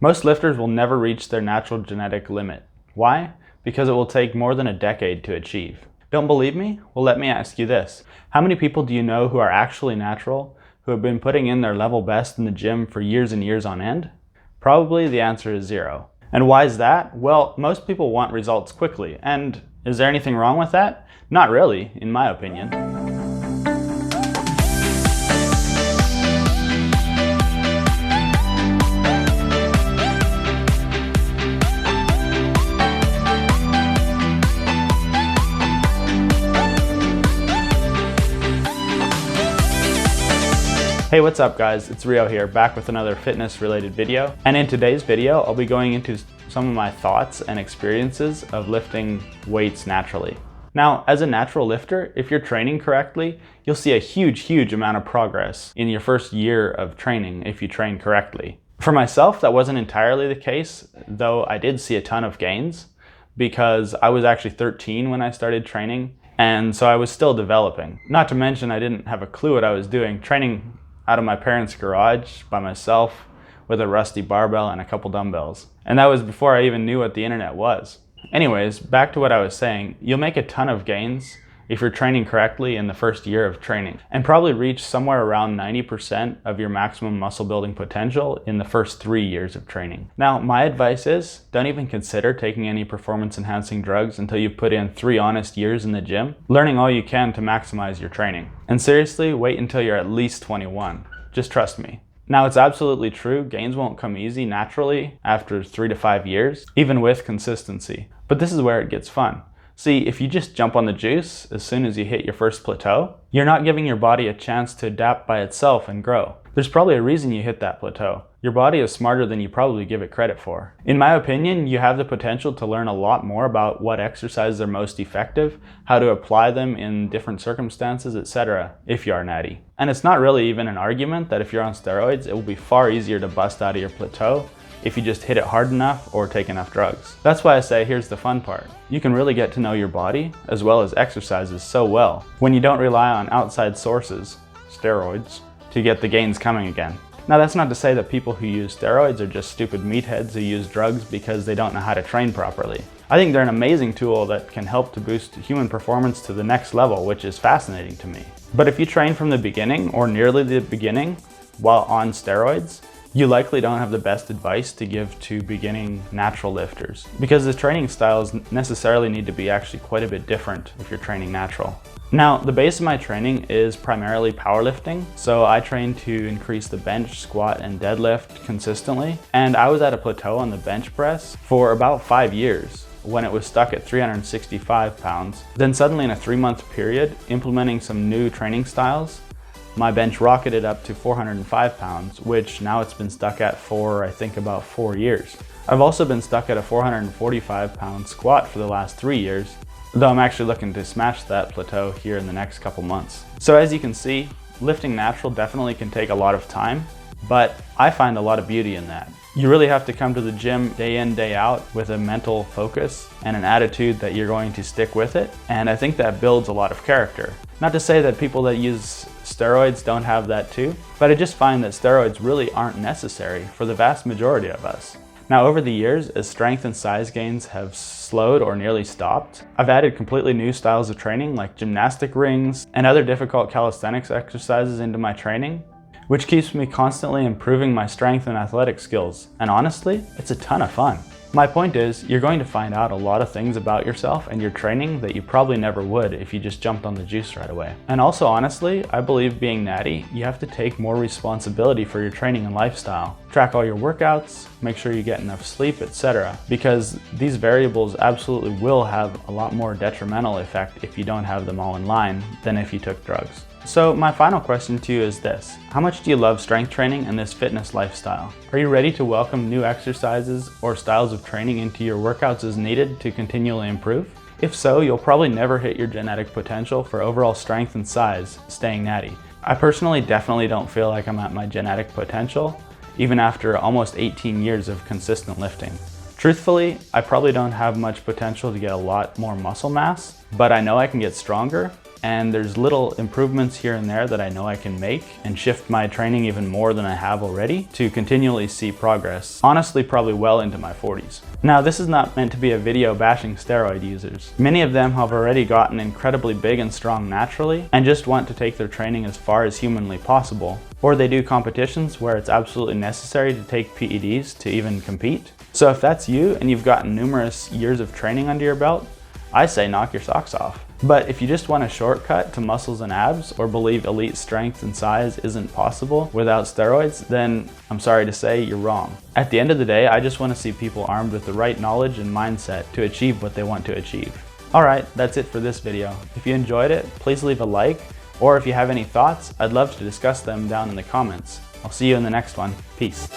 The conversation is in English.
Most lifters will never reach their natural genetic limit. Why? Because it will take more than a decade to achieve. Don't believe me? Well, let me ask you this. How many people do you know who are actually natural, who have been putting in their level best in the gym for years and years on end? Probably the answer is zero. And why is that? Well, most people want results quickly. And is there anything wrong with that? Not really, in my opinion. Hey, what's up guys? It's Rio here, back with another fitness related video. And in today's video, I'll be going into some of my thoughts and experiences of lifting weights naturally. Now, as a natural lifter, if you're training correctly, you'll see a huge amount of progress in your first year of training if you train correctly. For myself, that wasn't entirely the case, though I did see a ton of gains because I was actually 13 when I started training, and so I was still developing. Not to mention I didn't have a clue what I was doing, training out of my parents' garage by myself with a rusty barbell and a couple dumbbells. And that was before I even knew what the internet was. Anyways, back to what I was saying, you'll make a ton of gains if you're training correctly in the first year of training, and probably reach somewhere around 90% of your maximum muscle building potential in the first 3 years of training. Now, my advice is, don't even consider taking any performance enhancing drugs until you've put in 3 honest years in the gym, learning all you can to maximize your training. And seriously, wait until you're at least 21. Just trust me. Now, it's absolutely true, gains won't come easy naturally after 3 to 5 years, even with consistency. But this is where it gets fun. See, if you just jump on the juice as soon as you hit your first plateau, you're not giving your body a chance to adapt by itself and grow. There's probably a reason you hit that plateau. Your body is smarter than you probably give it credit for. In my opinion, you have the potential to learn a lot more about what exercises are most effective, how to apply them in different circumstances, etc. if you are natty. And it's not really even an argument that if you're on steroids, it will be far easier to bust out of your plateau if you just hit it hard enough or take enough drugs. That's why I say here's the fun part. You can really get to know your body as well as exercises so well when you don't rely on outside sources, steroids, to get the gains coming again. Now, that's not to say that people who use steroids are just stupid meatheads who use drugs because they don't know how to train properly. I think they're an amazing tool that can help to boost human performance to the next level, which is fascinating to me. But if you train from the beginning or nearly the beginning while on steroids, you likely don't have the best advice to give to beginning natural lifters, because the training styles necessarily need to be actually quite a bit different if you're training natural. Now, the base of my training is primarily powerlifting, so I train to increase the bench, squat, and deadlift consistently, and I was at a plateau on the bench press for about 5 years when it was stuck at 365 pounds. Then suddenly in a 3-month period, implementing some new training styles, my bench rocketed up to 405 pounds, which now it's been stuck at for, I think, about 4 years. I've also been stuck at a 445 pound squat for the last 3 years, though I'm actually looking to smash that plateau here in the next couple months. So as you can see, lifting natural definitely can take a lot of time, but I find a lot of beauty in that. You really have to come to the gym day in, day out with a mental focus and an attitude that you're going to stick with it, and I think that builds a lot of character. Not to say that people that use steroids don't have that too, but I just find that steroids really aren't necessary for the vast majority of us. Now, over the years, as strength and size gains have slowed or nearly stopped, I've added completely new styles of training like gymnastic rings and other difficult calisthenics exercises into my training, which keeps me constantly improving my strength and athletic skills. And honestly, it's a ton of fun. My point is, you're going to find out a lot of things about yourself and your training that you probably never would if you just jumped on the juice right away. And also, honestly, I believe being natty, you have to take more responsibility for your training and lifestyle. Track all your workouts, make sure you get enough sleep, etc. Because these variables absolutely will have a lot more detrimental effect if you don't have them all in line than if you took drugs. So my final question to you is this: how much do you love strength training and this fitness lifestyle? Are you ready to welcome new exercises or styles of training into your workouts as needed to continually improve? If so, you'll probably never hit your genetic potential for overall strength and size staying natty. I personally definitely don't feel like I'm at my genetic potential, even after almost 18 years of consistent lifting. Truthfully, I probably don't have much potential to get a lot more muscle mass, but I know I can get stronger, and there's little improvements here and there that I know I can make and shift my training even more than I have already to continually see progress, honestly probably well into my 40s. Now, this is not meant to be a video bashing steroid users. Many of them have already gotten incredibly big and strong naturally and just want to take their training as far as humanly possible. Or they do competitions where it's absolutely necessary to take PEDs to even compete. So if that's you and you've gotten numerous years of training under your belt, I say knock your socks off. But if you just want a shortcut to muscles and abs or believe elite strength and size isn't possible without steroids, then I'm sorry to say you're wrong. At the end of the day, I just want to see people armed with the right knowledge and mindset to achieve what they want to achieve. Alright, that's it for this video. If you enjoyed it, please leave a like, or if you have any thoughts, I'd love to discuss them down in the comments. I'll see you in the next one. Peace.